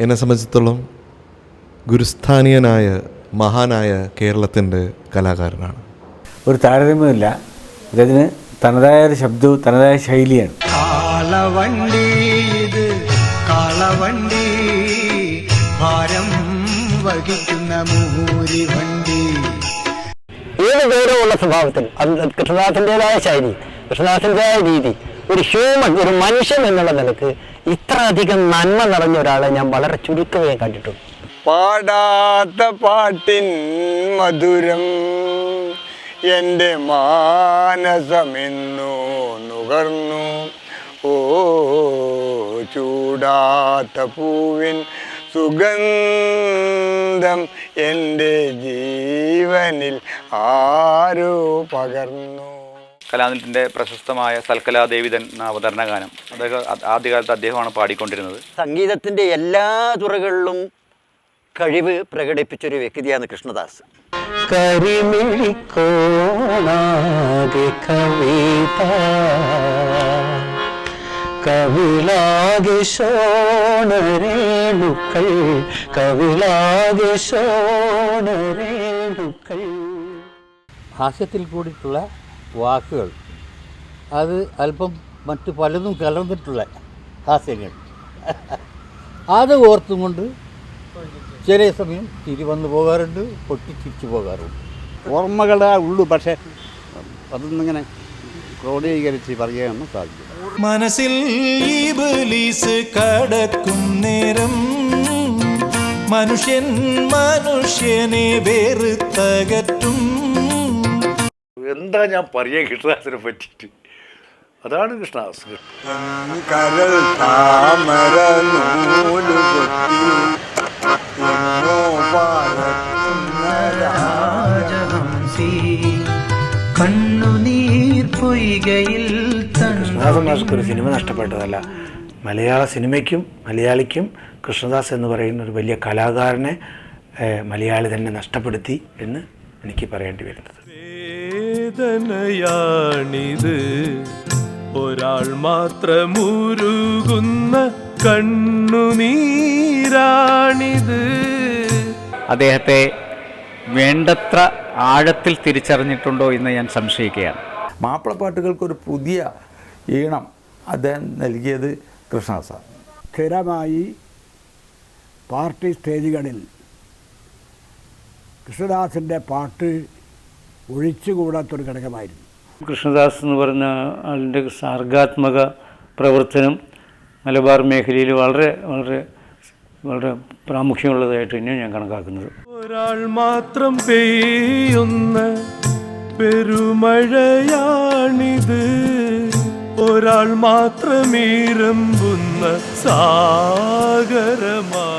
എന്നെ സംബന്ധിച്ചിടത്തോളം ഗുരുസ്ഥാനീയനായ മഹാനായ കേരളത്തിൻ്റെ കലാകാരനാണ്. ഒരു താരതമ്യമില്ല, ഇതിന് തനതായ ഒരു ശബ്ദവും തനതായ ശൈലിയാണ്. കാളവണ്ടി ഇത് കാളവണ്ടി, ഭാരം വഹിക്കുന്ന മൂരി വണ്ടി. ഏത് ഗൗരവമുള്ള സ്വഭാവത്തിൽ അത് കൃഷ്ണദാസിൻ്റെതായ ശൈലി, കൃഷ്ണദാസിൻ്റെതായ രീതി, ഒരു ഹ്യൂമൻ, ഒരു മനുഷ്യൻ എന്നുള്ള നിലക്ക് ഇത്ര അധികം നന്മ നിറഞ്ഞ ഒരാളെ ഞാൻ വളരെ ചുരുക്കമേ കണ്ടിട്ടുള്ളൂ. പാടാത്ത പാട്ടിൻ മധുരം എൻ്റെ മാനസമെന്നു നുകർന്നു. ഓ ചൂടാത്ത പൂവിൻ സുഗന്ധം എൻ്റെ ജീവനിൽ ആരോ പകർന്നു. കലാനിലയത്തിൻ്റെ പ്രശസ്തമായ സൽക്കലാദേവിതൻ എന്ന അവതരണ ഗാനം ആദ്യകാലത്ത് അദ്ദേഹമാണ് പാടിക്കൊണ്ടിരുന്നത്. സംഗീതത്തിൻ്റെ എല്ലാ തുറകളിലും കഴിവ് പ്രകടിപ്പിച്ചൊരു വ്യക്തിയാണ് കൃഷ്ണദാസ്. കരിമിഴിക്കോണാകെ കവിത കവിളാകെ ശോണരേണുക്കൾ കവിളാകെ ശോണരേണുക്കൾ. ഹാസ്യത്തിൽ കൂടിയിട്ടുള്ള വാക്കുകൾ, അത് അല്പം മറ്റു പലതും കലർന്നിട്ടുള്ള ഹാസ്യങ്ങൾ, അത് ഓർത്തും കൊണ്ട് ചില സമയം ചിരി വന്നു പോകാറുണ്ട്, പൊട്ടി തിരിച്ചു പോകാറുണ്ട്. ഓർമ്മകളെ ഉള്ളൂ, പക്ഷേ അതൊന്നിങ്ങനെ ക്രോഡീകരിച്ച് പറയാനൊന്നും സാധിക്കും. മനസ്സിൽ ഇബ്ലീസ് കടക്കും നേരം മനുഷ്യനെ വെറുത്തകറ്റും. എന്താ ഞാൻ പറയാൻ കൃഷ്ണദാസിനെ പറ്റിയിട്ട്? അതാണ് കൃഷ്ണദാസ്. കരൾ താമര നൂല് കൊത്തി കണ്ണുനീർ പൊയ്കയിൽ. കൃഷ്ണദാസ് മാഷ്ക്ക് ഒരു സിനിമ നഷ്ടപ്പെട്ടതല്ല, മലയാള സിനിമയ്ക്കും മലയാളിക്കും കൃഷ്ണദാസ് എന്ന് പറയുന്ന ഒരു വലിയ കലാകാരനെ മലയാളി തന്നെ നഷ്ടപ്പെടുത്തി എന്ന് എനിക്ക് പറയേണ്ടി വരുന്നത്. വേദനയാണിത് ഒരാൾ മാത്രമുരുകുന്ന കണ്ണുനീരാണിത്. അദ്ദേഹത്തെ വേണ്ടത്ര ആഴത്തിൽ തിരിച്ചറിഞ്ഞിട്ടുണ്ടോ എന്ന് ഞാൻ സംശയിക്കുകയാണ്. മാപ്പിളപ്പാട്ടുകൾക്കൊരു പുതിയ ഈണം അദ്ദേഹം നൽകിയത് കൃഷ്ണദാസാണ്. സ്ഥിരമായി പാർട്ടി സ്റ്റേജുകളിൽ കൃഷ്ണദാസിൻ്റെ പാട്ട് ഒഴിച്ചുകൂടാത്തൊരു ഘടകമായിരുന്നു. കൃഷ്ണദാസ് എന്ന് പറഞ്ഞ ആളിൻ്റെ സർഗാത്മക പ്രവർത്തനം മലബാർ മേഖലയിൽ വളരെ വളരെ വളരെ പ്രാമുഖ്യമുള്ളതായിട്ട് തന്നെയാണ് ഞാൻ കണക്കാക്കുന്നത്. ഒരാൾ മാത്രം പെയ്യുന്ന പെരുമഴയാണിത്, ഒരാൾ മാത്രമീരമ്പുന്ന സാഗരമാണ്.